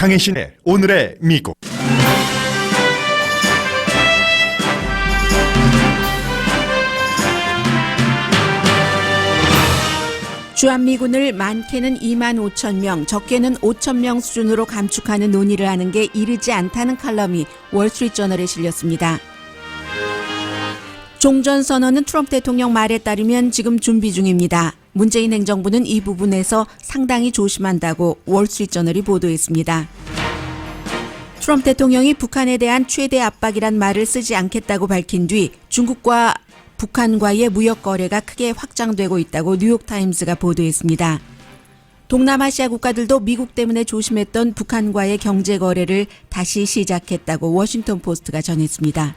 강혜신의 오늘의 미국. 주한미군을 많게는 2만 5천 명, 적게는 5천 명 수준으로 감축하는 논의를 하는 게 이르지 않다는 칼럼이 월스트리트저널에 실렸습니다. 종전선언은 트럼프 대통령 말에 따르면 지금 준비 중입니다. 문재인 행정부는 이 부분에서 상당히 조심한다고 월스트리트저널이 보도했습니다. 트럼프 대통령이 북한에 대한 최대 압박이란 말을 쓰지 않겠다고 밝힌 뒤 중국과 북한과의 무역 거래가 크게 확장되고 있다고 뉴욕타임스가 보도했습니다. 동남아시아 국가들도 미국 때문에 조심했던 북한과의 경제 거래를 다시 시작했다고 워싱턴 포스트가 전했습니다.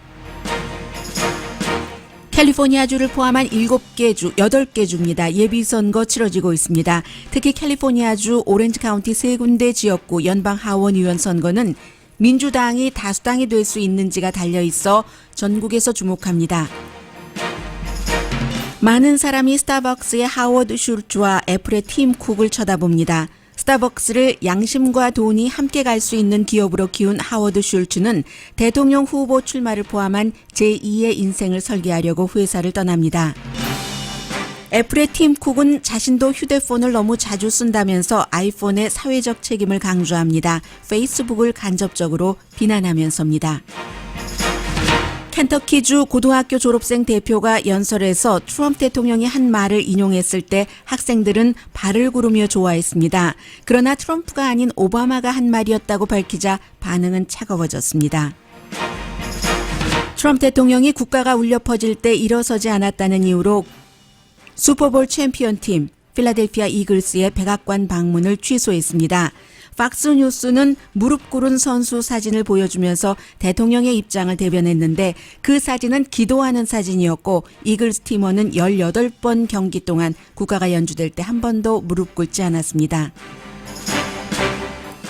캘리포니아주를 포함한 7개 주, 8개 주입니다. 예비선거 치러지고 있습니다. 특히 캘리포니아주 오렌지 카운티 3군데 지역구 연방 하원의원 선거는 민주당이 다수당이 될 수 있는지가 달려있어 전국에서 주목합니다. 많은 사람이 스타벅스의 하워드 슐츠와 애플의 팀 쿡을 쳐다봅니다. 스타벅스를 양심과 돈이 함께 갈 수 있는 기업으로 키운 하워드 슐츠는 대통령 후보 출마를 포함한 제2의 인생을 설계하려고 회사를 떠납니다. 애플의 팀 쿡은 자신도 휴대폰을 너무 자주 쓴다면서 아이폰의 사회적 책임을 강조합니다. 페이스북을 간접적으로 비난하면서입니다. 켄터키주 고등학교 졸업생 대표가 연설에서 트럼프 대통령이 한 말을 인용했을 때 학생들은 발을 구르며 좋아했습니다. 그러나 트럼프가 아닌 오바마가 한 말이었다고 밝히자 반응은 차가워졌습니다. 트럼프 대통령이 국가가 울려 퍼질 때 일어서지 않았다는 이유로 슈퍼볼 챔피언팀 필라델피아 이글스의 백악관 방문을 취소했습니다. 팍스뉴스는 무릎 꿇은 선수 사진을 보여주면서 대통령의 입장을 대변했는데 그 사진은 기도하는 사진이었고 이글스 팀원은 18번 경기 동안 국가가 연주될 때 한 번도 무릎 꿇지 않았습니다.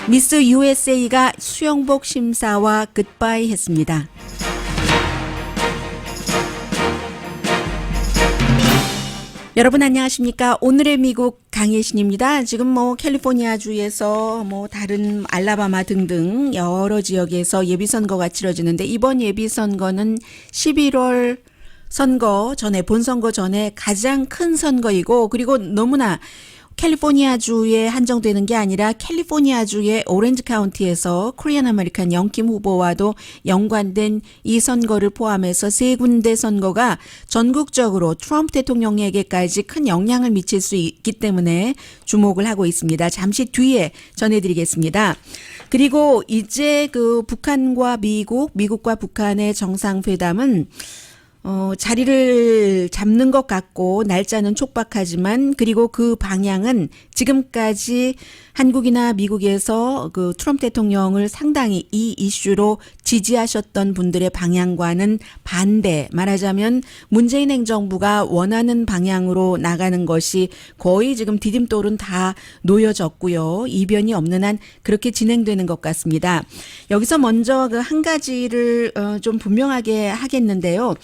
미스 USA가 수영복 심사와 굿바이 했습니다. 여러분 안녕하십니까? 오늘의 미국 강혜신입니다. 지금 캘리포니아주에서 다른 알라바마 등등 여러 지역에서 예비선거가 치러지는데 이번 예비선거는 11월 선거 전에 본선거 전에 가장 큰 선거이고 그리고 너무나 캘리포니아주에 한정되는 게 아니라 캘리포니아주의 오렌지 카운티에서 코리안 아메리칸 영킴 후보와도 연관된 이 선거를 포함해서 3군데 선거가 전국적으로 트럼프 대통령에게까지 큰 영향을 미칠 수 있기 때문에 주목을 하고 있습니다. 잠시 뒤에 전해드리겠습니다. 그리고 이제 북한과 미국과 북한의 정상회담은 자리를 잡는 것 같고 날짜는 촉박하지만 그리고 그 방향은 지금까지 한국이나 미국에서 트럼프 대통령을 상당히 이 이슈로 지지하셨던 분들의 방향과는 반대, 말하자면 문재인 행정부가 원하는 방향으로 나가는 것이 거의 지금 디딤돌은 다 놓여졌고요. 이변이 없는 한 그렇게 진행되는 것 같습니다. 여기서 먼저 한 가지를 좀 분명하게 하겠는데요.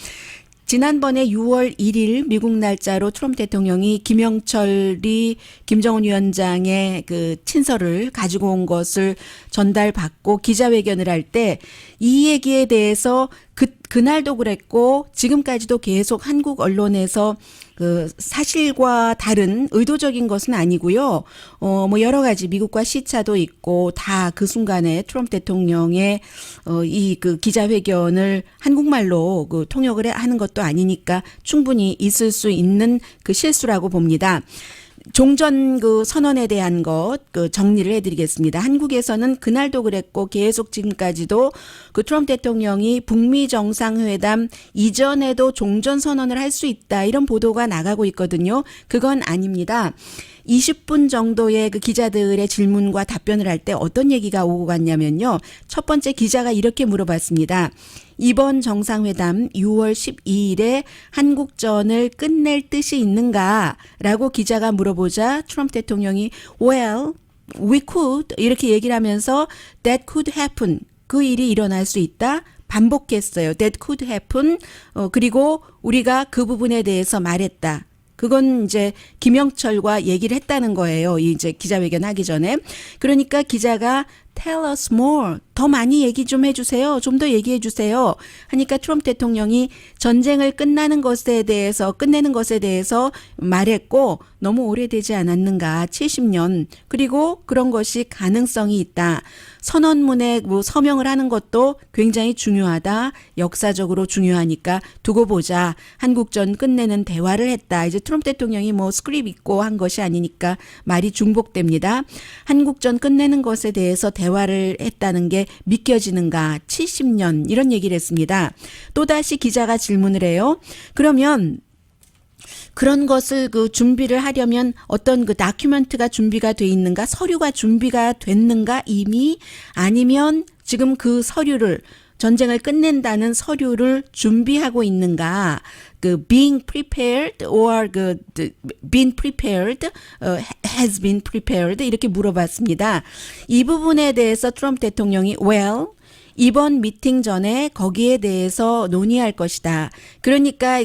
지난번에 6월 1일 미국 날짜로 트럼프 대통령이 김영철이 김정은 위원장의 친서를 가지고 온 것을 전달받고 기자회견을 할 때 이 얘기에 대해서 그날도 그랬고 지금까지도 계속 한국 언론에서 사실과 다른 의도적인 것은 아니고요. 여러 가지 미국과 시차도 있고 다 그 순간에 트럼프 대통령의 이 기자회견을 한국말로 통역을 하는 것도 아니니까 충분히 있을 수 있는 실수라고 봅니다. 종전 선언에 대한 것 정리를 해드리겠습니다. 한국에서는 그날도 그랬고 계속 지금까지도 트럼프 대통령이 북미 정상회담 이전에도 종전 선언을 할 수 있다 이런 보도가 나가고 있거든요. 그건 아닙니다. 20분 정도의 기자들의 질문과 답변을 할 때 어떤 얘기가 오고 갔냐면요. 첫 번째 기자가 이렇게 물어봤습니다. 이번 정상회담 6월 12일에 한국전을 끝낼 뜻이 있는가라고 기자가 물어보자 트럼프 대통령이 Well, we could 이렇게 얘기를 하면서 That could happen. 그 일이 일어날 수 있다. 반복했어요. That could happen. 그리고 우리가 그 부분에 대해서 말했다. 그건 이제 김영철과 얘기를 했다는 거예요. 이제 기자회견 하기 전에. 그러니까 기자가 Tell us more. 더 많이 얘기 좀 해주세요. 좀 더 얘기해 주세요. 하니까 트럼프 대통령이 전쟁을 끝내는 것에 대해서 말했고 너무 오래되지 않았는가 70년 그리고 그런 것이 가능성이 있다. 선언문에 뭐 서명을 하는 것도 굉장히 중요하다. 역사적으로 중요하니까 두고 보자. 한국전 끝내는 대화를 했다. 이제 트럼프 대통령이 뭐 스크립 있고 한 것이 아니니까 말이 중복됩니다. 한국전 끝내는 것에 대해서 대화를 했다는 게 믿겨지는가? 70년 이런 얘기를 했습니다. 또다시 기자가 질문을 해요. 그러면 그런 것을 그 준비를 하려면 어떤 그 다큐멘트가 준비가 돼 있는가? 서류가 준비가 됐는가? 이미 아니면 지금 그 서류를 전쟁을 끝낸다는 서류를 준비하고 있는가? 그 being prepared or been prepared, has been prepared 이렇게 물어봤습니다. 이 부분에 대해서 트럼프 대통령이 well 이번 미팅 전에 거기에 대해서 논의할 것이다. 그러니까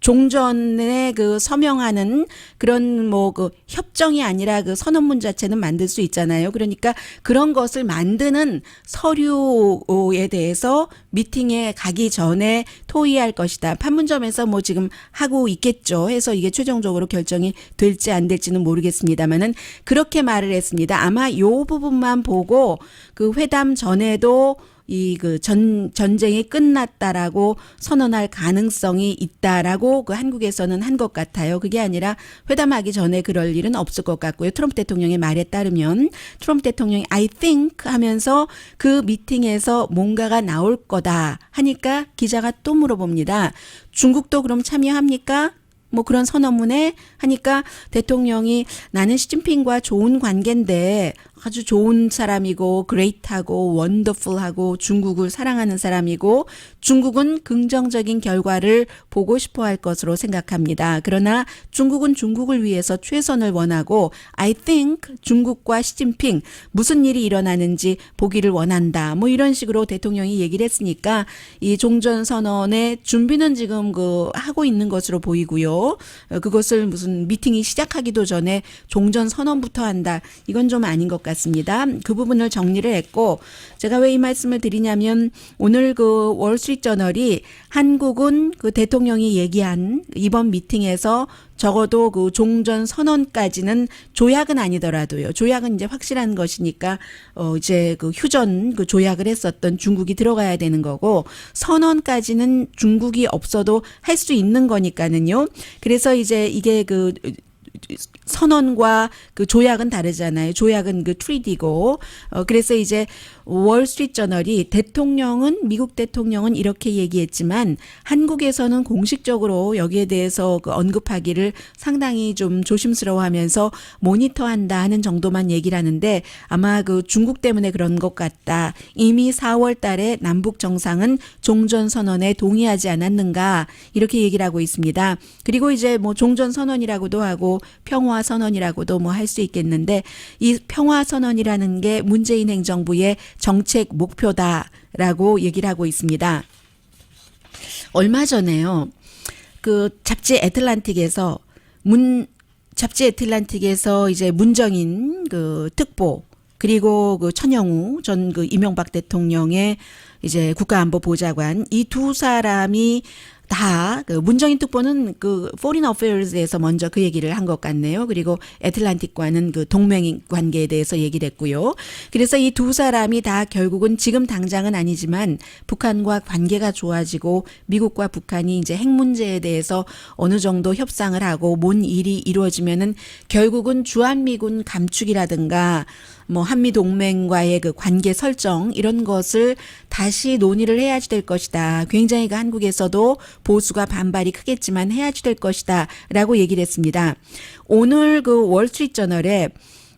종전에 그 서명하는 그런 뭐 그 협정이 아니라 그 선언문 자체는 만들 수 있잖아요. 그러니까 그런 것을 만드는 서류에 대해서 미팅에 가기 전에 토의할 것이다. 판문점에서 뭐 지금 하고 있겠죠. 해서 이게 최종적으로 결정이 될지 안 될지는 모르겠습니다만은 그렇게 말을 했습니다. 아마 요 부분만 보고 그 회담 전에도 이 그 전쟁이 끝났다라고 선언할 가능성이 있다라고 그 한국에서는 한 것 같아요. 그게 아니라 회담하기 전에 그럴 일은 없을 것 같고요. 트럼프 대통령의 말에 따르면 트럼프 대통령이 I think 하면서 그 미팅에서 뭔가가 나올 거다 하니까 기자가 또 물어봅니다. 중국도 그럼 참여합니까? 뭐 그런 선언문에 하니까 대통령이 나는 시진핑과 좋은 관계인데 아주 좋은 사람이고 그레이트하고 원더풀하고 중국을 사랑하는 사람이고 중국은 긍정적인 결과를 보고 싶어 할 것으로 생각합니다. 그러나 중국은 중국을 위해서 최선을 원하고 I think 중국과 시진핑 무슨 일이 일어나는지 보기를 원한다. 뭐 이런 식으로 대통령이 얘기를 했으니까 이 종전선언의 준비는 지금 하고 있는 것으로 보이고요. 그것을 무슨 미팅이 시작하기도 전에 종전선언부터 한다. 이건 좀 아닌 것 같습니다. 그 부분을 정리를 했고 제가 왜 이 말씀을 드리냐면 오늘 그 월스트리트저널이 한국은 그 대통령이 얘기한 이번 미팅에서 적어도 그 종전 선언까지는 조약은 아니더라도요. 조약은 이제 확실한 것이니까 이제 그 휴전 그 조약을 했었던 중국이 들어가야 되는 거고 선언까지는 중국이 없어도 할 수 있는 거니까는요. 그래서 이제 이게 그 선언과 그 조약은 다르잖아요. 조약은 그 트리디고 그래서 이제 월스트리트저널이 미국 대통령은 이렇게 얘기했지만 한국에서는 공식적으로 여기에 대해서 그 언급하기를 상당히 좀 조심스러워하면서 모니터한다 하는 정도만 얘기를 하는데 아마 그 중국 때문에 그런 것 같다. 이미 4월 달에 남북 정상은 종전 선언에 동의하지 않았는가 이렇게 얘기를 하고 있습니다. 그리고 이제 뭐 종전 선언이라고도 하고 평화 선언이라고도 뭐 할 수 있겠는데 이 평화 선언이라는 게 문재인 행정부의 정책 목표다라고 얘기를 하고 있습니다. 얼마 전에요. 그 잡지 애틀란틱에서 이제 문정인 그 특보 그리고 그 천영우 전 그 이명박 대통령의 이제 국가안보보좌관 이 두 사람이 다 그 문정인 특보는 그 Foreign Affairs에서 먼저 그 얘기를 한 것 같네요. 그리고 애틀란틱과는 그 동맹 관계에 대해서 얘기를 했고요. 그래서 이 두 사람이 다 결국은 지금 당장은 아니지만 북한과 관계가 좋아지고 미국과 북한이 이제 핵 문제에 대해서 어느 정도 협상을 하고 뭔 일이 이루어지면은 결국은 주한미군 감축이라든가 뭐 한미 동맹과의 그 관계 설정 이런 것을 다시 논의를 해야지 될 것이다. 굉장히 그 한국에서도 보수가 반발이 크겠지만 해야지 될 것이다라고 얘기를 했습니다. 오늘 그 월스트리트저널에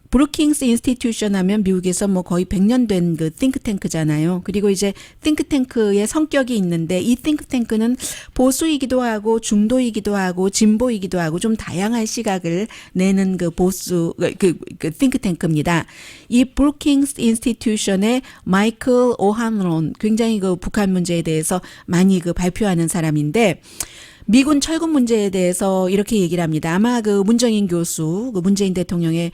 브루킹스 인스티튜션 하면 미국에서 뭐 거의 100년 된 그 띵크탱크잖아요. 그리고 이제 띵크탱크의 성격이 있는데 이 띵크탱크는 보수이기도 하고 중도이기도 하고 진보이기도 하고 좀 다양한 시각을 내는 그 그 띵크탱크입니다. 이 브루킹스 인스티튜션의 마이클 오한론 굉장히 그 북한 문제에 대해서 많이 그 발표하는 사람인데 미군 철군 문제에 대해서 이렇게 얘기를 합니다. 아마 그 문정인 교수, 그 문재인 대통령의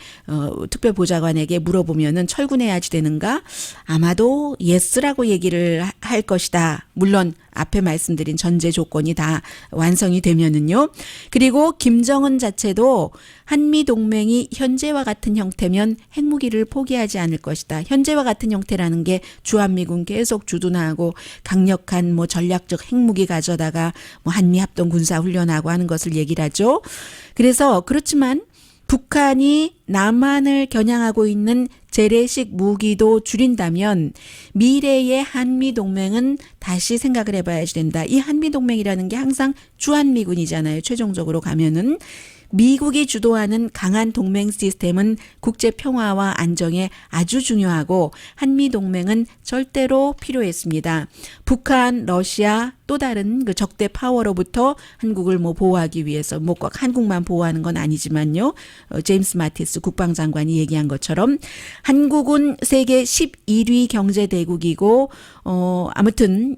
특별보좌관에게 물어보면은 철군해야지 되는가? 아마도 예스라고 얘기를 할 것이다. 물론 앞에 말씀드린 전제 조건이 다 완성이 되면은요. 그리고 김정은 자체도 한미 동맹이 현재와 같은 형태면 핵무기를 포기하지 않을 것이다. 현재와 같은 형태라는 게 주한미군 계속 주둔하고 강력한 뭐 전략적 핵무기 가져다가 뭐 한미 합동 군사 훈련하고 하는 것을 얘기를 하죠. 그래서 그렇지만 북한이 남한을 겨냥하고 있는 재래식 무기도 줄인다면 미래의 한미동맹은 다시 생각을 해봐야지 된다. 이 한미동맹이라는 게 항상 주한미군이잖아요. 최종적으로 가면은. 미국이 주도하는 강한 동맹 시스템은 국제 평화와 안정에 아주 중요하고 한미동맹은 절대로 필요했습니다. 북한, 러시아 또 다른 그 적대 파워로부터 한국을 뭐 보호하기 위해서 뭐 꼭 한국만 보호하는 건 아니지만요. 제임스 마티스 국방장관이 얘기한 것처럼 한국은 세계 11위 경제대국이고 아무튼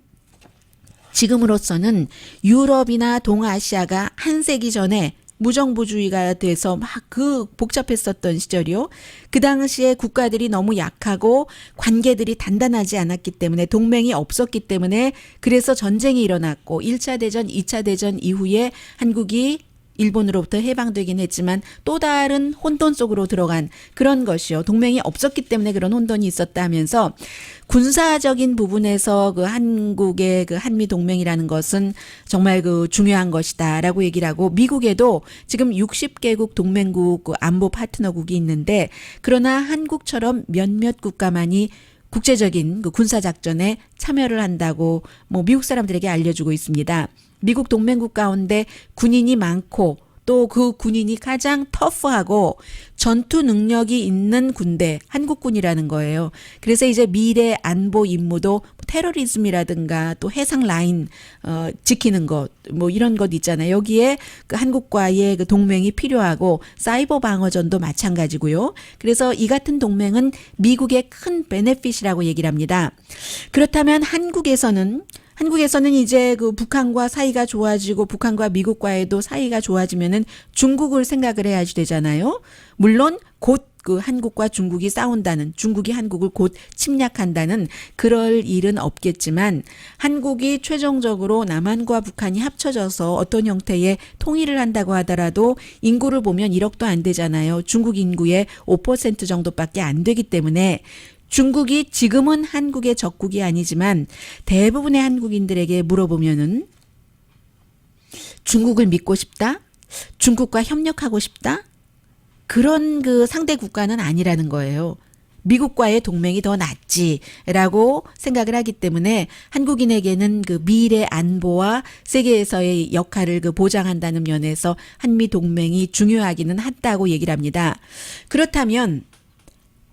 지금으로서는 유럽이나 동아시아가 한 세기 전에 무정부주의가 돼서 막 그 복잡했었던 시절이요. 그 당시에 국가들이 너무 약하고 관계들이 단단하지 않았기 때문에 동맹이 없었기 때문에 그래서 전쟁이 일어났고 1차 대전, 2차 대전 이후에 한국이 일본으로부터 해방되긴 했지만 또 다른 혼돈 속으로 들어간 그런 것이요. 동맹이 없었기 때문에 그런 혼돈이 있었다 하면서 군사적인 부분에서 그 한국의 그 한미 동맹이라는 것은 정말 그 중요한 것이다라고 얘기를 하고 미국에도 지금 60개국 동맹국 그 안보 파트너국이 있는데 그러나 한국처럼 몇몇 국가만이 국제적인 그 군사작전에 참여를 한다고 뭐 미국 사람들에게 알려주고 있습니다. 미국 동맹국 가운데 군인이 많고 또 그 군인이 가장 터프하고 전투 능력이 있는 군대 한국군이라는 거예요. 그래서 이제 미래 안보 임무도 테러리즘이라든가 또 해상 라인 지키는 것 뭐 이런 것 있잖아요. 여기에 그 한국과의 그 동맹이 필요하고 사이버 방어전도 마찬가지고요. 그래서 이 같은 동맹은 미국의 큰 베네핏이라고 얘기를 합니다. 그렇다면 한국에서는 이제 그 북한과 사이가 좋아지고 북한과 미국과에도 사이가 좋아지면은 중국을 생각을 해야지 되잖아요. 물론 곧 그 한국과 중국이 싸운다는 중국이 한국을 곧 침략한다는 그럴 일은 없겠지만 한국이 최종적으로 남한과 북한이 합쳐져서 어떤 형태의 통일을 한다고 하더라도 인구를 보면 1억도 안 되잖아요. 중국 인구의 5% 정도밖에 안 되기 때문에 중국이 지금은 한국의 적국이 아니지만 대부분의 한국인들에게 물어보면은 중국을 믿고 싶다? 중국과 협력하고 싶다? 그런 그 상대 국가는 아니라는 거예요. 미국과의 동맹이 더 낫지라고 생각을 하기 때문에 한국인에게는 그 미래 안보와 세계에서의 역할을 그 보장한다는 면에서 한미 동맹이 중요하기는 하다고 얘기를 합니다. 그렇다면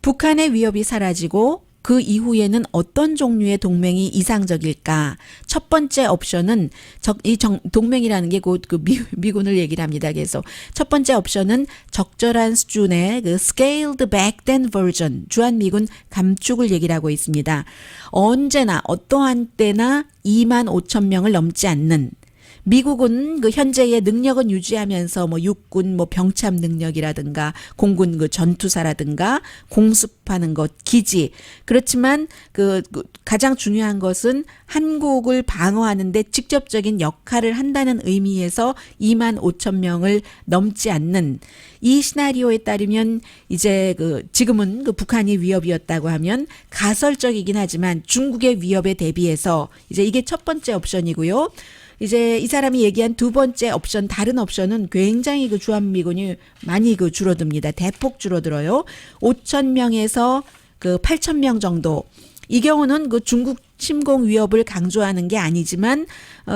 북한의 위협이 사라지고 그 이후에는 어떤 종류의 동맹이 이상적일까? 첫 번째 옵션은 동맹이라는 게 곧 그 미군을 얘기를 합니다. 그래서 첫 번째 옵션은 적절한 수준의 그 scaled back then version 주한미군 감축을 얘기를 하고 있습니다. 언제나 어떠한 때나 2만 5천 명을 넘지 않는 미국은 그 현재의 능력은 유지하면서 뭐 육군 뭐 병참 능력이라든가 공군 그 전투사라든가 공습하는 것 기지 그렇지만 그 가장 중요한 것은 한국을 방어하는 데 직접적인 역할을 한다는 의미에서 2만 5천 명을 넘지 않는 이 시나리오에 따르면 이제 그 지금은 그 북한이 위협이었다고 하면 가설적이긴 하지만 중국의 위협에 대비해서 이제 이게 첫 번째 옵션이고요. 이제 이 사람이 얘기한 두 번째 옵션, 다른 옵션은 굉장히 그 주한미군이 많이 그 줄어듭니다. 대폭 줄어들어요. 5천 명에서 그 8천 명 정도. 이 경우는 그 중국 침공 위협을 강조하는 게 아니지만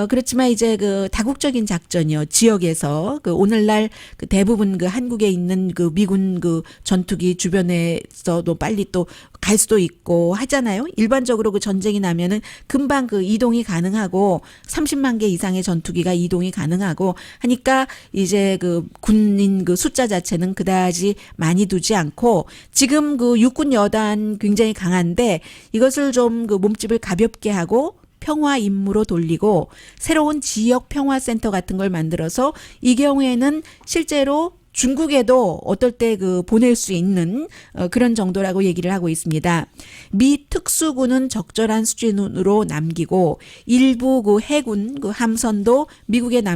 그렇지만 이제 그 다국적인 작전이요. 지역에서 그 오늘날 그 대부분 그 한국에 있는 그 미군 그 전투기 주변에서도 빨리 또 갈 수도 있고 하잖아요. 일반적으로 그 전쟁이 나면은 금방 그 이동이 가능하고 30만 개 이상의 전투기가 이동이 가능하고 하니까 이제 그 군인 그 숫자 자체는 그다지 많이 두지 않고 지금 그 육군 여단 굉장히 강한데 이것을 좀 그 몸집을 가볍게 하고 평화 임무로 돌리고 새로운 지역 평화센터 같은 걸 만들어서 이 경우에는 실제로 중국에도 어떨 때 그 보낼 수 있는 그런 정도라고 얘기를 하고 있습니다. 미 특수군은 적절한 수준으로 남기고 일부 그 해군 그 함선도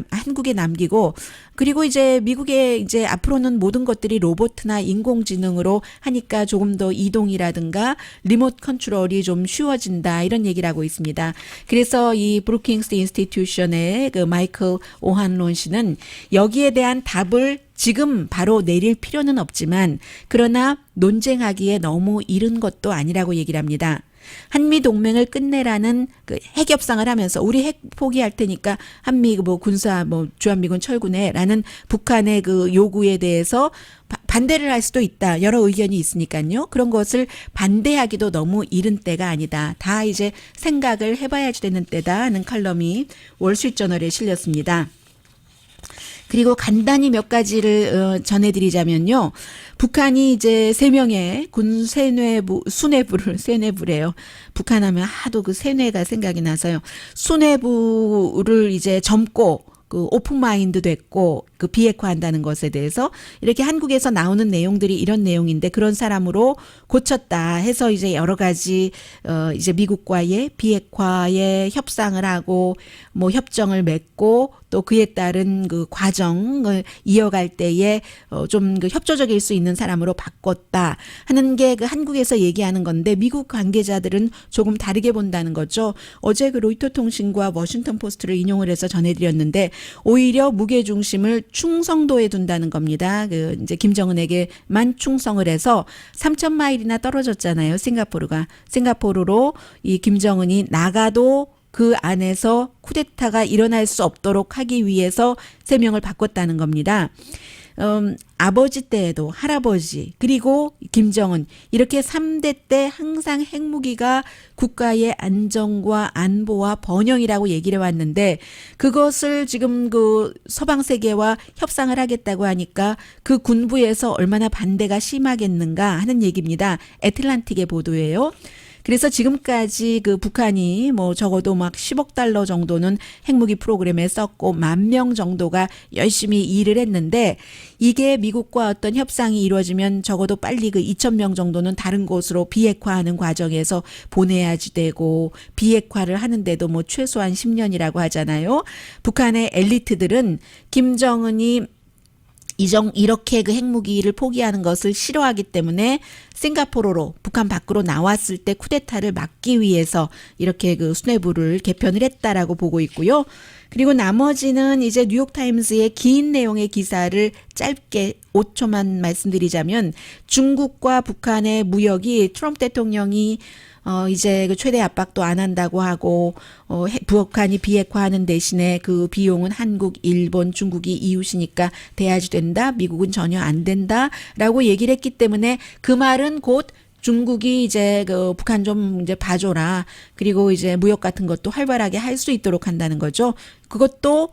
한국에 남기고 그리고 이제 미국의 이제 앞으로는 모든 것들이 로봇이나 인공지능으로 하니까 조금 더 이동이라든가 리모트 컨트롤이 좀 쉬워진다 이런 얘기를 하고 있습니다. 그래서 이 브루킹스 인스티튜션의 그 마이클 오한론 씨는 여기에 대한 답을 지금 바로 내릴 필요는 없지만 그러나 논쟁하기에 너무 이른 것도 아니라고 얘기를 합니다. 한미 동맹을 끝내라는 그 핵 협상을 하면서 우리 핵 포기할 테니까 한미 뭐 군사 뭐 주한미군 철군해라는 북한의 그 요구에 대해서 반대를 할 수도 있다. 여러 의견이 있으니까요. 그런 것을 반대하기도 너무 이른 때가 아니다. 다 이제 생각을 해봐야지 되는 때다 하는 칼럼이 월스트리트저널에 실렸습니다. 그리고 간단히 몇 가지를 전해드리자면요. 북한이 이제 3명의 군 수뇌부래요. 북한 하면 하도 그 세뇌가 생각이 나서요. 수뇌부를 이제 젊고 그 오픈마인드 됐고 그 비핵화한다는 것에 대해서 이렇게 한국에서 나오는 내용들이 이런 내용인데 그런 사람으로 고쳤다 해서 이제 여러 가지 이제 미국과의 비핵화의 협상을 하고 뭐 협정을 맺고 또 그에 따른 그 과정을 이어갈 때에 좀 그 협조적일 수 있는 사람으로 바꿨다 하는 게 그 한국에서 얘기하는 건데 미국 관계자들은 조금 다르게 본다는 거죠. 어제 그 로이터 통신과 워싱턴 포스트를 인용을 해서 전해드렸는데 오히려 무게 중심을 충성도에 둔다는 겁니다. 그 이제 김정은에게만 충성을 해서 3,000마일이나 떨어졌잖아요. 싱가포르로 이 김정은이 나가도 그 안에서 쿠데타가 일어날 수 없도록 하기 위해서 3명을 바꿨다는 겁니다. 아버지 때에도 할아버지 그리고 김정은 이렇게 3대 때 항상 핵무기가 국가의 안정과 안보와 번영이라고 얘기를 해왔는데 그것을 지금 그 서방 세계와 협상을 하겠다고 하니까 그 군부에서 얼마나 반대가 심하겠는가 하는 얘기입니다. 애틀란틱의 보도예요. 그래서 지금까지 그 북한이 뭐 적어도 막 10억 달러 정도는 핵무기 프로그램에 썼고 10,000명 정도가 열심히 일을 했는데 이게 미국과 어떤 협상이 이루어지면 적어도 빨리 그 2,000명 정도는 다른 곳으로 비핵화하는 과정에서 보내야지 되고 비핵화를 하는데도 뭐 최소한 10년이라고 하잖아요. 북한의 엘리트들은 김정은이 이렇게 그 핵무기를 포기하는 것을 싫어하기 때문에 싱가포르로 북한 밖으로 나왔을 때 쿠데타를 막기 위해서 이렇게 그 수뇌부를 개편을 했다라고 보고 있고요. 그리고 나머지는 이제 뉴욕타임스의 긴 내용의 기사를 짧게 5초만 말씀드리자면 중국과 북한의 무역이 트럼프 대통령이 이제 그 최대 압박도 안 한다고 하고 북한이 비핵화하는 대신에 그 비용은 한국, 일본, 중국이 이웃이니까 대야지 된다. 미국은 전혀 안 된다라고 얘기를 했기 때문에 그 말은 곧 중국이 이제 그 북한 좀 이제 봐줘라. 그리고 이제 무역 같은 것도 활발하게 할 수 있도록 한다는 거죠. 그것도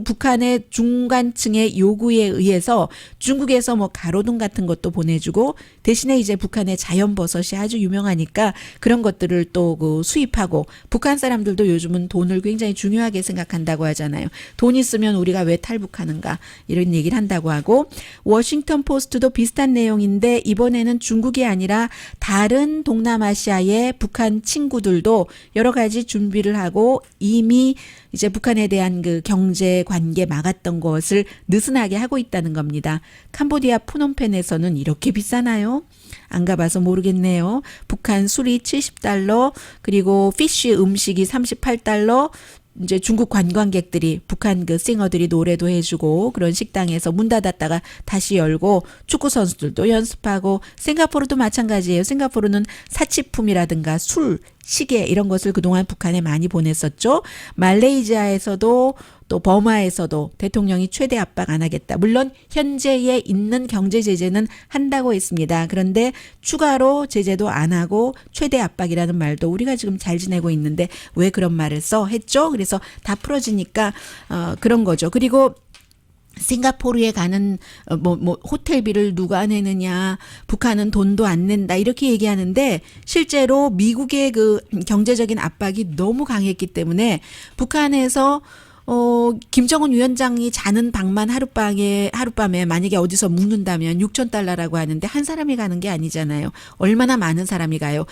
북한의 중간층의 요구에 의해서 중국에서 뭐 가로등 같은 것도 보내주고 대신에 이제 북한의 자연버섯이 아주 유명하니까 그런 것들을 또 그 수입하고 북한 사람들도 요즘은 돈을 굉장히 중요하게 생각한다고 하잖아요. 돈 있으면 우리가 왜 탈북하는가 이런 얘기를 한다고 하고 워싱턴 포스트도 비슷한 내용인데 이번에는 중국이 아니라 다른 동남아시아의 북한 친구들도 여러 가지 준비를 하고 이미 이제 북한에 대한 그 경제 관계 막았던 것을 느슨하게 하고 있다는 겁니다. 캄보디아 푸놈펜에서는 이렇게 비싸나요? 안 가봐서 모르겠네요. 북한 술이 $70, 그리고 피쉬 음식이 $38, 이제 중국 관광객들이 북한 그 싱어들이 노래도 해주고 그런 식당에서 문 닫았다가 다시 열고 축구 선수들도 연습하고 싱가포르도 마찬가지예요. 싱가포르는 사치품이라든가 술, 시계 이런 것을 그동안 북한에 많이 보냈었죠. 말레이시아에서도 또 버마에서도 대통령이 최대 압박 안 하겠다. 물론 현재에 있는 경제 제재는 한다고 했습니다. 그런데 추가로 제재도 안 하고 최대 압박이라는 말도 우리가 지금 잘 지내고 있는데 왜 그런 말을 써 했죠. 그래서 다 풀어지니까 그런 거죠. 그리고 싱가포르에 가는 호텔비를 누가 내느냐, 북한은 돈도 안 낸다 이렇게 얘기하는데 실제로 미국의 그 경제적인 압박이 너무 강했기 때문에 북한에서 김정은 위원장이 자는 방만 하룻밤에 만약에 어디서 묵는다면 6,000달러라고 하는데 한 사람이 가는 게 아니잖아요. 얼마나 많은 사람이 가요.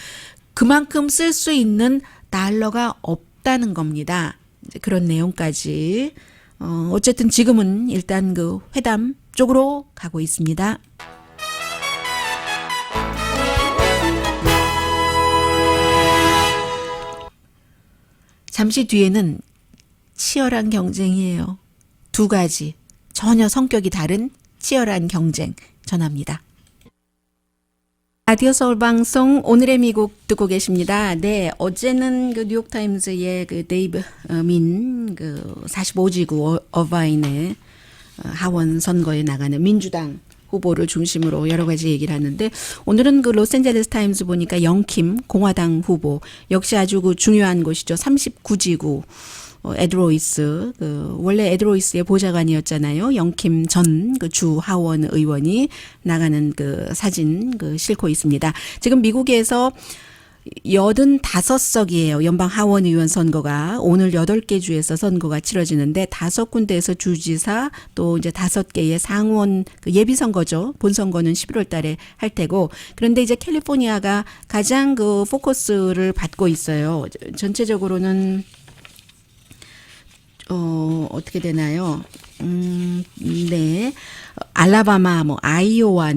그만큼 쓸 수 있는 달러가 없다는 겁니다. 그런 내용까지. 어쨌든 지금은 일단 그 회담 쪽으로 가고 있습니다. 잠시 뒤에는 치열한 경쟁이에요. 두 가지 전혀 성격이 다른 치열한 경쟁 전합니다. 라디오 서울 방송 오늘의 미국 듣고 계십니다. 네, 어제는 그 뉴욕타임즈의 그 데이브 민 그 45지구 어바인의 하원 선거에 나가는 민주당 후보를 중심으로 여러 가지 얘기를 하는데 오늘은 그 로스앤젤레스 타임즈 보니까 영킴 공화당 후보 역시 아주 그 중요한 곳이죠. 39지구 에드로이스 원래 에드로이스의 보좌관이었잖아요. 영킴 전 그 주 하원 의원이 나가는 그 사진 싣고 있습니다. 지금 미국에서 85석이에요. 연방 하원 의원 선거가 오늘 8개 주에서 선거가 치러지는데 5군데에서 주지사 또 이제 5개의 상원 예비 선거죠. 본 선거는 11월 달에 할 테고 그런데 이제 캘리포니아가 가장 그 포커스를 받고 있어요. 전체적으로는 어떻게 되나요? 네. 알라바마, 아이오와,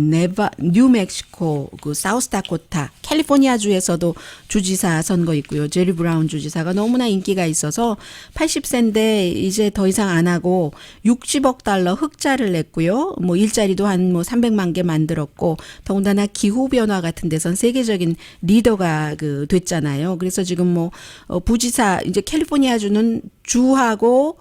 뉴멕시코, 그 사우스다코타, 캘리포니아 주에서도 주지사 선거 있고요. 제리 브라운 주지사가 너무나 인기가 있어서 80세인데 이제 더 이상 안 하고 60억 달러 흑자를 냈고요. 일자리도 한 300만 개 만들었고 더군다나 기후 변화 같은 데선 세계적인 리더가 됐잖아요. 그래서 지금 부지사 이제 캘리포니아 주는 주하고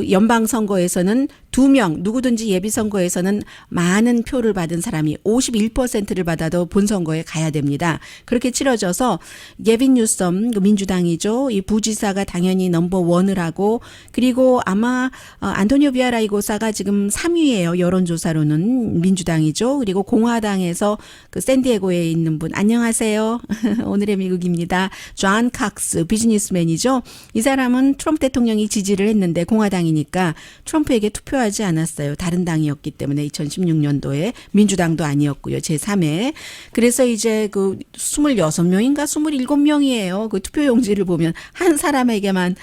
연방 선거에서는 2명 누구든지 예비 선거에서는 많은 표를 받은 사람이 51%를 받아도 본선거에 가야 됩니다. 그렇게 치러져서 게빈 뉴섬 민주당이죠. 이 부지사가 당연히 넘버 원을 하고 그리고 아마 안토니오 비아라이고사가 지금 3위예요. 여론조사로는 민주당이죠. 그리고 공화당에서 그 샌디에고에 있는 분 안녕하세요. 오늘의 미국입니다. 존 칵스 비즈니스맨이죠. 이 사람은 트럼프 대통령이 지지를 했는데 공화당이니까 트럼프에게 투표하지 않았어요. 다른 당이었기 때문에 2016년도에 민주당도 아니었고요. 제3회. 그래서 이제 그 26명인가 27명이에요. 그 투표용지를 보면 한 사람에게만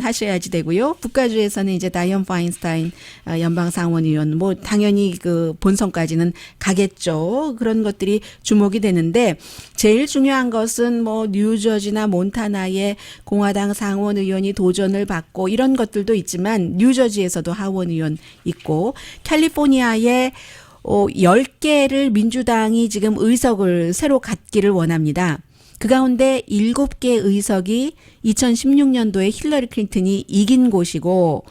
하셔야지 되고요. 북가주에서는 이제 다이언 파인스타인 연방 상원의원 당연히 그 본선까지는 가겠죠. 그런 것들이 주목이 되는데 제일 중요한 것은 뉴저지나 몬타나의 공화당 상원의원이 도전을 받고 이런 것들도 있지만 뉴저지에서도 하원 의원 있고 캘리포니아에 10개를 민주당이 지금 의석을 새로 갖기를 원합니다. 그 가운데 7개 의석이 2016년도에 힐러리 클린턴이 이긴 곳이고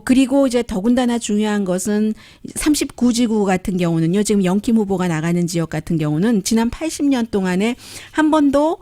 그리고 이제 더군다나 중요한 것은 39지구 같은 경우는요. 지금 영킴 후보가 나가는 지역 같은 경우는 지난 80년 동안에 한 번도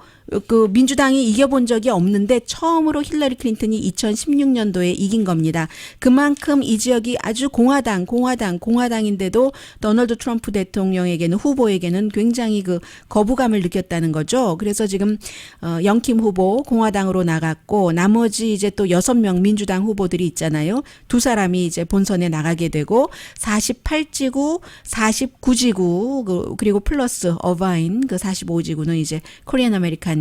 그 민주당이 이겨본 적이 없는데 처음으로 힐러리 클린턴이 2016년도에 이긴 겁니다. 그만큼 이 지역이 아주 공화당인데도 도널드 트럼프 대통령에게는 후보에게는 굉장히 그 거부감을 느꼈다는 거죠. 그래서 지금 영킴 후보 공화당으로 나갔고 나머지 이제 또 6명 민주당 후보들이 있잖아요. 두 사람이 이제 본선에 나가게 되고 48지구, 49지구 그리고 플러스 어바인 그 45지구는 이제 코리안 아메리칸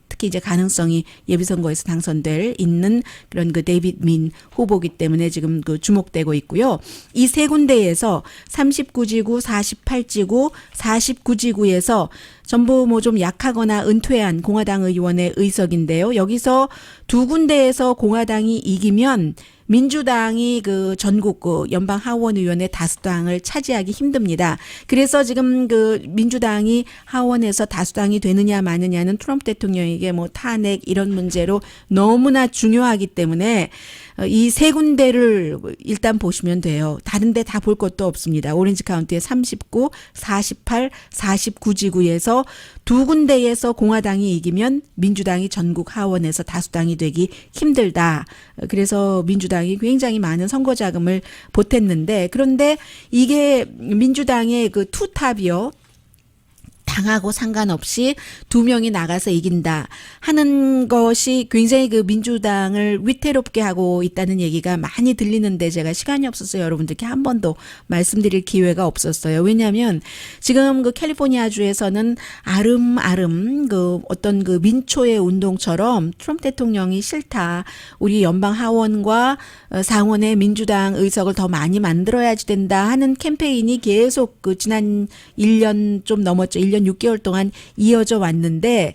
특히 이제 가능성이 예비선거에서 당선될 있는 그런 그 데이빗 민 후보기 때문에 지금 그 주목되고 있고요. 이 세 군데에서 39지구, 48지구, 49지구에서 전부 좀 약하거나 은퇴한 공화당 의원의 의석인데요. 여기서 두 군데에서 공화당이 이기면 민주당이 그 전국 그 연방 하원 의원의 다수당을 차지하기 힘듭니다. 그래서 지금 그 민주당이 하원에서 다수당이 되느냐 마느냐는 트럼프 대통령에게 탄핵 이런 문제로 너무나 중요하기 때문에 이 세 군데를 일단 보시면 돼요. 다른 데 다 볼 것도 없습니다. 오렌지 카운티의 39, 48, 49지구에서 그래서 두 군데에서 공화당이 이기면 민주당이 전국 하원에서 다수당이 되기 힘들다. 그래서 민주당이 굉장히 많은 선거 자금을 보탰는데 그런데 이게 민주당의 그 투탑이요. 당하고 상관없이 두 명이 나가서 이긴다 하는 것이 굉장히 그 민주당을 위태롭게 하고 있다는 얘기가 많이 들리는데 제가 시간이 없어서 여러분들께 한 번도 말씀드릴 기회가 없었어요. 왜냐하면 지금 그 캘리포니아주에서는 아름아름 그 어떤 그 민초의 운동처럼 트럼프 대통령이 싫다. 우리 연방 하원과 상원의 민주당 의석을 더 많이 만들어야지 된다 하는 캠페인이 계속 그 지난 1년 좀 넘었죠. 1년 6개월 동안 이어져 왔는데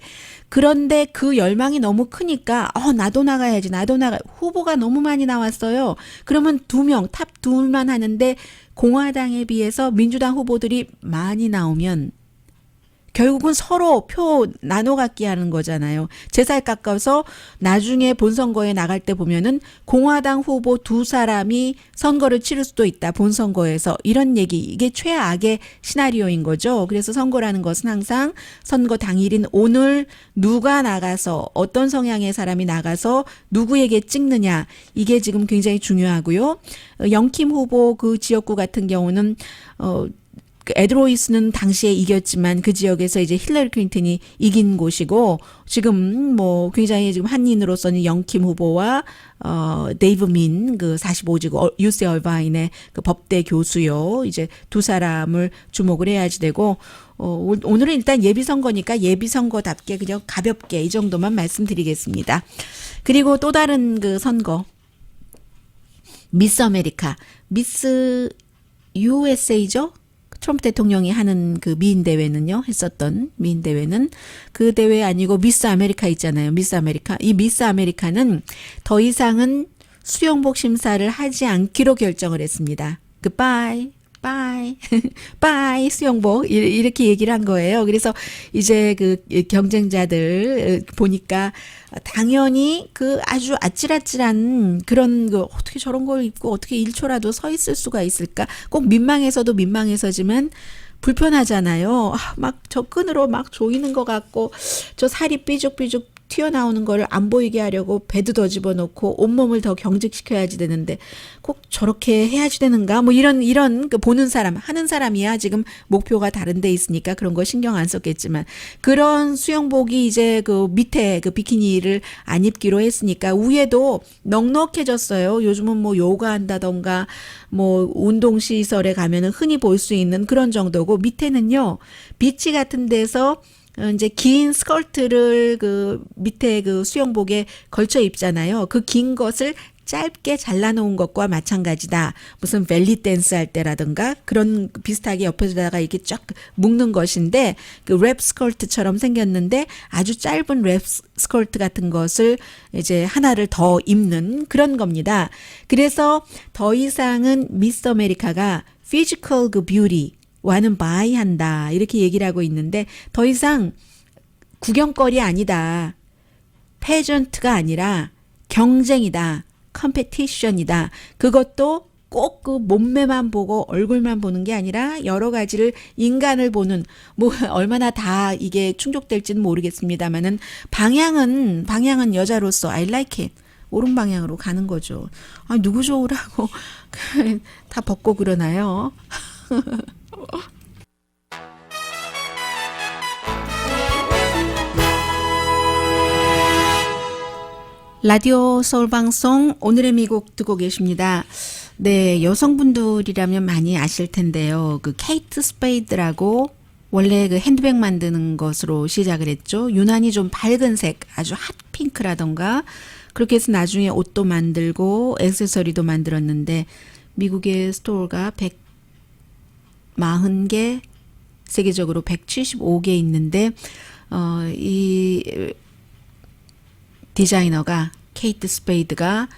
그런데 그 열망이 너무 크니까 나도 나가야지 후보가 너무 많이 나왔어요. 그러면 탑 둘만 하는데 공화당에 비해서 민주당 후보들이 많이 나오면 결국은 서로 표 나눠 갖기 하는 거잖아요. 제살 깎아서 나중에 본선거에 나갈 때 보면은 공화당 후보 두 사람이 선거를 치를 수도 있다. 본선거에서 이런 얘기 이게 최악의 시나리오인 거죠. 그래서 선거라는 것은 항상 선거 당일인 오늘 누가 나가서 어떤 성향의 사람이 나가서 누구에게 찍느냐 이게 지금 굉장히 중요하고요. 영킴 후보 그 지역구 같은 경우는 에드로이스는 당시에 이겼지만 그 지역에서 이제 힐러리 클린턴이 이긴 곳이고 지금 뭐 굉장히 지금 한인으로서는 영킴 후보와 데이브 민 그 45지구 UC 얼바인의 그 법대 교수요. 이제 두 사람을 주목을 해야지 되고 오늘은 일단 예비선거니까 예비선거답게 그냥 가볍게 이 정도만 말씀드리겠습니다. 그리고 또 다른 그 선거 미스 아메리카 미스 USA죠. 트럼프 대통령이 하는 그 미인 대회는요, 했었던 미인 대회는 그 대회 아니고 미스 아메리카 있잖아요. 미스 아메리카. 이 미스 아메리카는 더 이상은 수영복 심사를 하지 않기로 결정을 했습니다. 굿바이. 빠이 수영복 이렇게 얘기를 한 거예요. 그래서 이제 그 경쟁자들 보니까 당연히 그 아주 아찔아찔한 그런 그 어떻게 저런 걸 입고 어떻게 1초라도 서 있을 수가 있을까? 꼭 민망해서도 민망해서지만 불편하잖아요. 막 저 끈으로 막 조이는 것 같고 저 살이 삐죽삐죽 튀어나오는 거를 안 보이게 하려고 배도 더 집어넣고 온몸을 더 경직시켜야지 되는데 꼭 저렇게 해야지 되는가 뭐 이런 그 보는 사람 하는 사람이야 지금 목표가 다른 데 있으니까 그런 거 신경 안 썼겠지만 그런 수영복이 이제 그 밑에 그 비키니를 안 입기로 했으니까 위에도 넉넉해졌어요. 요즘은 뭐 요가 한다던가 뭐 운동시설에 가면은 흔히 볼 수 있는 그런 정도고 밑에는요 비치 같은 데서 이제 긴 스커트를 그 밑에 그 수영복에 걸쳐 입잖아요. 그 긴 것을 짧게 잘라놓은 것과 마찬가지다. 무슨 벨리 댄스 할 때라든가 그런 비슷하게 옆에다가 이렇게 쫙 묶는 것인데 그 랩 스커트처럼 생겼는데 아주 짧은 랩 스커트 같은 것을 이제 하나를 더 입는 그런 겁니다. 그래서 더 이상은 미스 아메리카가 피지컬 그 뷰티 와는 바이한다 이렇게 얘기를 하고 있는데 더 이상 구경거리 아니다. 패전트가 아니라 경쟁이다. 컴페티션이다. 그것도 꼭 그 몸매만 보고 얼굴만 보는 게 아니라 여러 가지를 인간을 보는 뭐 얼마나 다 이게 충족될지는 모르겠습니다만은 방향은 여자로서 I like it. 옳은 방향으로 가는 거죠. 누구 좋으라고 다 벗고 그러나요? 라디오 서울방송 오늘의 미국 듣고 계십니다. 네, 여성분들이라면 많이 아실 텐데요. 그 케이트 스페이드라고 원래 그 핸드백 만드는 것으로 시작을 했죠. 유난히 좀 밝은 색, 아주 핫핑크라던가 그렇게 해서 나중에 옷도 만들고 액세서리도 만들었는데 미국의 스토어가 140개, 세계적으로 175개 있는데 이 디자이너가 케이트 스페이드가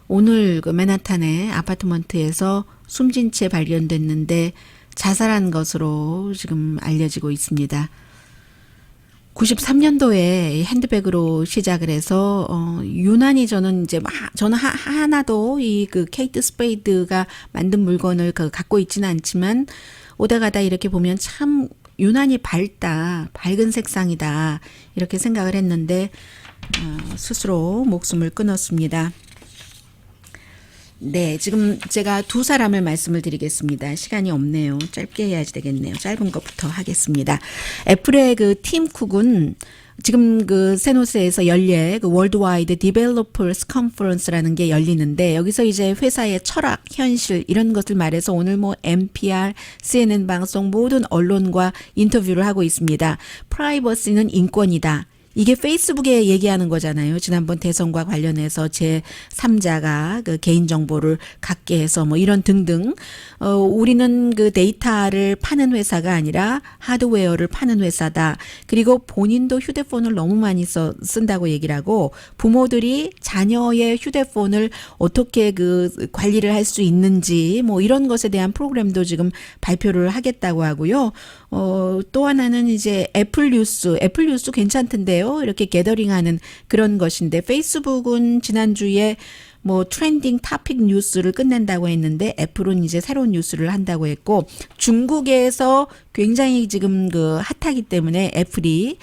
오늘 그 맨하탄의 아파트먼트에서 숨진 채 발견됐는데 자살한 것으로 지금 알려지고 있습니다. 93년도에 핸드백으로 시작을 해서 유난히 저는 하나도 이 그 케이트 스페이드가 만든 물건을 갖고 있지는 않지만 오다 가다 이렇게 보면 참 유난히 밝은 색상이다 이렇게 생각을 했는데 스스로 목숨을 끊었습니다. 네, 지금 제가 두 사람을 말씀을 드리겠습니다. 시간이 없네요. 짧게 해야지 되겠네요. 짧은 것부터 하겠습니다. 애플의 그 팀 쿡은 지금 그 세노스에서 열릴 그 월드와이드 디벨로퍼스 컨퍼런스라는 게 열리는데 여기서 이제 회사의 철학, 현실 이런 것을 말해서 오늘 뭐 NPR, CNN 방송 모든 언론과 인터뷰를 하고 있습니다. 프라이버시는 인권이다. 이게 페이스북에 얘기하는 거잖아요. 지난번 대선과 관련해서 제3자가 그 개인정보를 갖게 해서 뭐 이런 등등. 우리는 그 데이터를 파는 회사가 아니라 하드웨어를 파는 회사다. 그리고 본인도 휴대폰을 너무 많이 쓴다고 얘기를 하고 부모들이 자녀의 휴대폰을 어떻게 그 관리를 할 수 있는지 뭐 이런 것에 대한 프로그램도 지금 발표를 하겠다고 하고요. 또 하나는 이제 애플 뉴스 괜찮던데요. 이렇게 게더링하는 그런 것인데 페이스북은 지난주에 뭐 트렌딩 토픽 뉴스를 끝낸다고 했는데 애플은 이제 새로운 뉴스를 한다고 했고 중국에서 굉장히 지금 그 핫하기 때문에 애플이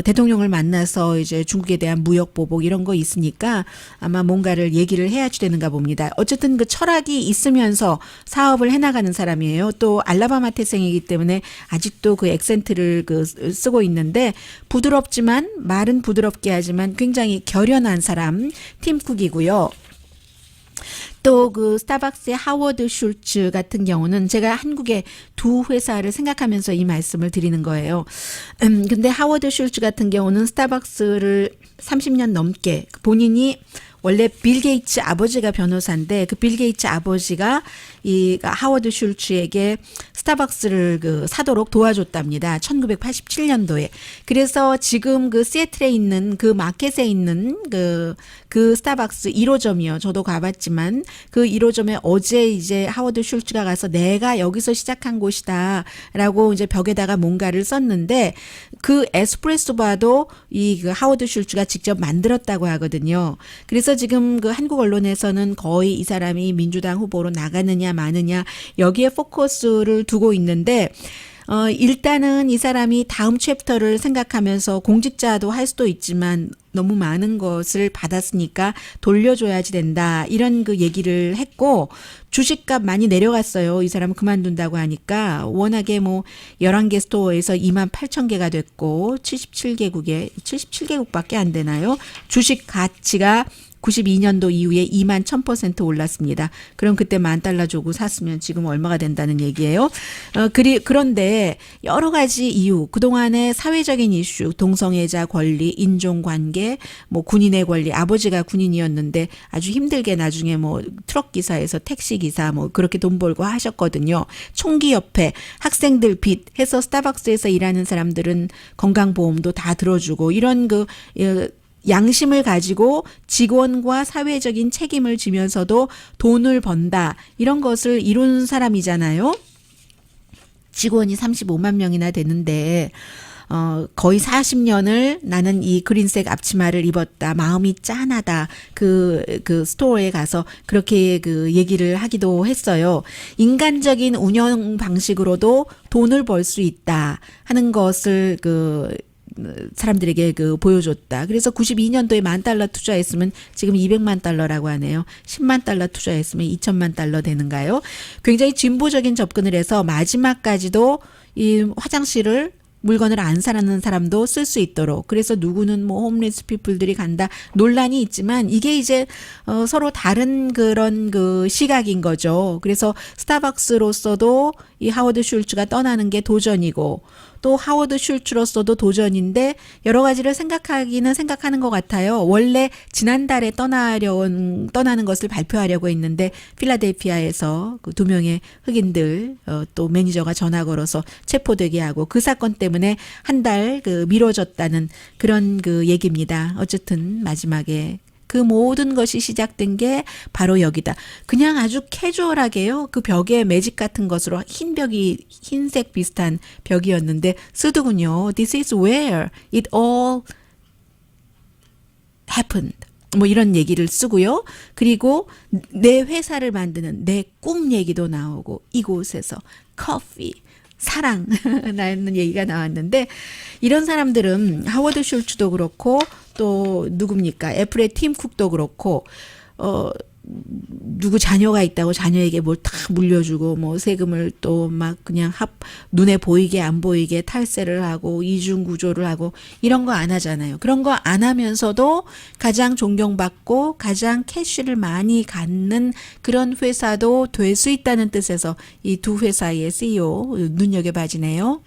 대통령을 만나서 이제 중국에 대한 무역 보복 이런 거 있으니까 아마 뭔가를 얘기를 해야지 되는가 봅니다. 어쨌든 그 철학이 있으면서 사업을 해나가는 사람이에요. 또 알라바마 태생이기 때문에 아직도 그 액센트를 그 쓰고 있는데 부드럽지만 말은 부드럽게 하지만 굉장히 결연한 사람 팀 쿡이고요. 또 그 스타벅스의 하워드 슐츠 같은 경우는 제가 한국의 두 회사를 생각하면서 이 말씀을 드리는 거예요. 근데 하워드 슐츠 같은 경우는 스타벅스를 30년 넘게 본인이 원래 빌 게이츠 아버지가 변호사인데 그 빌 게이츠 아버지가 이 하워드 슐츠에게 스타벅스를 그 사도록 도와줬답니다. 1987년도에. 그래서 지금 그 시애틀에 있는 그 마켓에 있는 그 스타벅스 1호점이요. 저도 가봤지만 그 1호점에 어제 이제 하워드 슐츠가 가서 내가 여기서 시작한 곳이다라고 이제 벽에다가 뭔가를 썼는데 그 에스프레소 바도 이 그 하워드 슐츠가 직접 만들었다고 하거든요. 그래서 지금 그 한국 언론에서는 거의 이 사람이 민주당 후보로 나가느냐 마느냐 여기에 포커스를 두고 있는데 일단은 이 사람이 다음 챕터를 생각하면서 공직자도 할 수도 있지만 너무 많은 것을 받았으니까 돌려줘야지 된다. 이런 그 얘기를 했고 주식값 많이 내려갔어요. 이 사람 그만둔다고 하니까 워낙에 뭐 11개 스토어에서 28,000개가 됐고 77개국밖에 안 되나요? 주식 가치가 92년도 이후에 21,000% 올랐습니다. 그럼 그때 $10,000 주고 샀으면 지금 얼마가 된다는 얘기예요. 그런데 여러 가지 이유, 그동안의 사회적인 이슈, 동성애자 권리, 인종관계, 뭐 군인의 권리, 아버지가 군인이었는데 아주 힘들게 나중에 뭐 트럭 기사에서 택시 기사 뭐 그렇게 돈 벌고 하셨거든요. 총기협회, 학생들 빚 해서 스타벅스에서 일하는 사람들은 건강보험도 다 들어주고 이런 양심을 가지고 직원과 사회적인 책임을 지면서도 돈을 번다. 이런 것을 이룬 사람이잖아요. 직원이 35만 명이나 되는데 거의 40년을 나는 이 그린색 앞치마를 입었다. 마음이 짠하다. 그 스토어에 가서 그렇게 그 얘기를 하기도 했어요. 인간적인 운영 방식으로도 돈을 벌 수 있다 하는 것을 사람들에게 보여줬다. 그래서 92년도에 $10,000 투자했으면 지금 $200만 하네요. $10만 투자했으면 $2,000만 되는가요? 굉장히 진보적인 접근을 해서 마지막까지도 이 화장실을 물건을 안 사는 사람도 쓸 수 있도록. 그래서 누구는 뭐 홈리스 피플들이 간다. 논란이 있지만 이게 이제 서로 다른 그런 시각인 거죠. 그래서 스타벅스로서도 이 하워드 슐츠가 떠나는 게 도전이고 또 하워드 슐츠로서도 도전인데 여러 가지를 생각하는 것 같아요. 원래 지난달에 떠나는 것을 발표하려고 했는데 필라델피아에서 그 2명의 흑인들 또 매니저가 전화 걸어서 체포되게 하고 그 사건 때문에 한 달 미뤄졌다는 그런 얘기입니다. 어쨌든 마지막에 그 모든 것이 시작된 게 바로 여기다. 그냥 아주 캐주얼하게요. 그 벽에 매직 같은 것으로 흰색 비슷한 벽이었는데 쓰더군요. This is where it all happened. 뭐 이런 얘기를 쓰고요. 그리고 내 회사를 만드는 내 꿈 얘기도 나오고 이곳에서 커피, 사랑라는 얘기가 나왔는데 이런 사람들은 하워드 슐츠도 그렇고 또 누굽니까? 애플의 팀 쿡도 그렇고 누구 자녀가 있다고 자녀에게 뭘 다 물려주고 뭐 세금을 또 막 그냥 눈에 보이게 안 보이게 탈세를 하고 이중 구조를 하고 이런 거 안 하잖아요. 그런 거 안 하면서도 가장 존경받고 가장 캐시를 많이 갖는 그런 회사도 될 수 있다는 뜻에서 이 두 회사의 CEO 눈여겨봐지네요.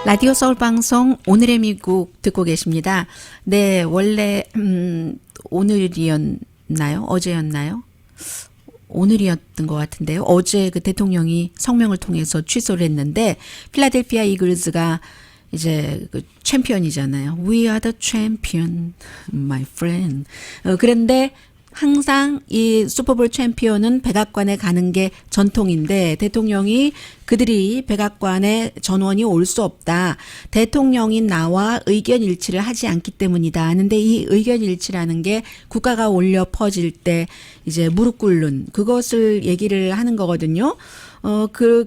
라디오 서울 방송 오늘의 미국 듣고 계십니다. 네, 원래 오늘이었나요? 어제였나요? 오늘이었던 것 같은데요. 어제 그 대통령이 성명을 통해서 취소를 했는데 필라델피아 이글스가 이제 그 챔피언이잖아요. We are the champion, my friend. 그런데 항상 이 슈퍼볼 챔피언은 백악관에 가는 게 전통인데 대통령이 그들이 백악관에 전원이 올 수 없다. 대통령이 나와 의견 일치를 하지 않기 때문이다. 하는데 이 의견 일치라는 게 국가가 올려 퍼질 때 이제 무릎 꿇는 그것을 얘기를 하는 거거든요.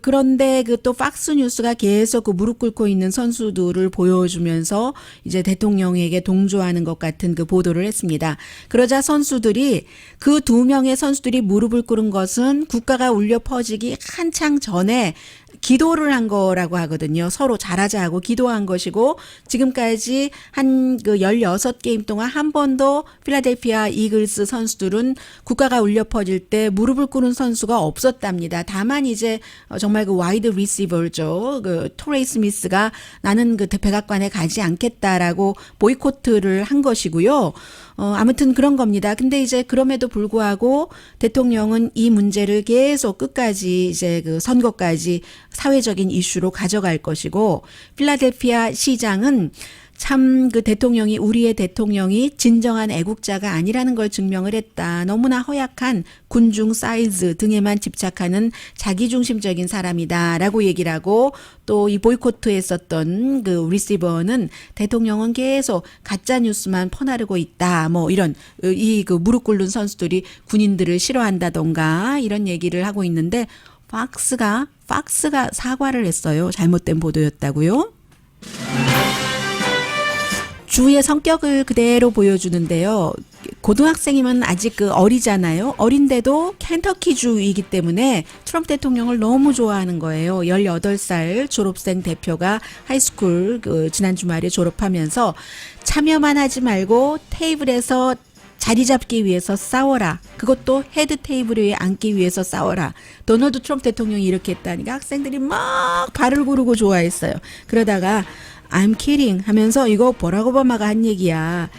그런데 그 또 박스 뉴스가 계속 그 무릎 꿇고 있는 선수들을 보여주면서 이제 대통령에게 동조하는 것 같은 그 보도를 했습니다. 그러자 선수들이 그 두 명의 선수들이 무릎을 꿇은 것은 국가가 울려 퍼지기 한창 전에 기도를 한 거라고 하거든요. 서로 잘하자 하고 기도한 것이고 지금까지 한 그 16게임 동안 한 번도 필라델피아 이글스 선수들은 국가가 울려 퍼질 때 무릎을 꿇은 선수가 없었답니다. 다만 이제 정말 그 와이드 리시버죠. 그 토레이 스미스가 나는 그 백악관에 가지 않겠다라고 보이콧을 한 것이고요. 아무튼 그런 겁니다. 근데 이제 그럼에도 불구하고 대통령은 이 문제를 계속 끝까지 이제 그 선거까지 사회적인 이슈로 가져갈 것이고 필라델피아 시장은 참 그 대통령이 우리의 대통령이 진정한 애국자가 아니라는 걸 증명을 했다. 너무나 허약한 군중 사이즈 등에만 집착하는 자기중심적인 사람이다라고 얘기를 하고 또 이 보이콧했었던 그 리시버는 대통령은 계속 가짜 뉴스만 퍼나르고 있다. 뭐 이런 이 그 무릎 꿇는 선수들이 군인들을 싫어한다던가 이런 얘기를 하고 있는데 박스가 사과를 했어요. 잘못된 보도였다고요. 주의 성격을 그대로 보여주는데요. 고등학생이면 아직 그 어리잖아요. 어린데도 켄터키주이기 때문에 트럼프 대통령을 너무 좋아하는 거예요. 18살 졸업생 대표가 하이스쿨 지난 주말에 졸업하면서 참여만 하지 말고 테이블에서 자리 잡기 위해서 싸워라. 그것도 헤드 테이블 위에 앉기 위해서 싸워라. 도널드 트럼프 대통령이 이렇게 했다니까 학생들이 막 발을 구르고 좋아했어요. 그러다가 I'm kidding 하면서 이거 버락 오바마가 한 얘기야.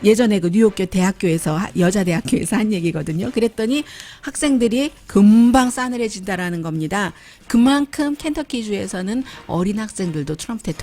예전에 그 뉴욕교 대학교에서 여자 대학교에서 한 얘기거든요. 그랬더니 학생들이 금방 싸늘해진다라는 겁니다. 그만큼 켄터키주에서는 어린 학생들도 트럼프 대통령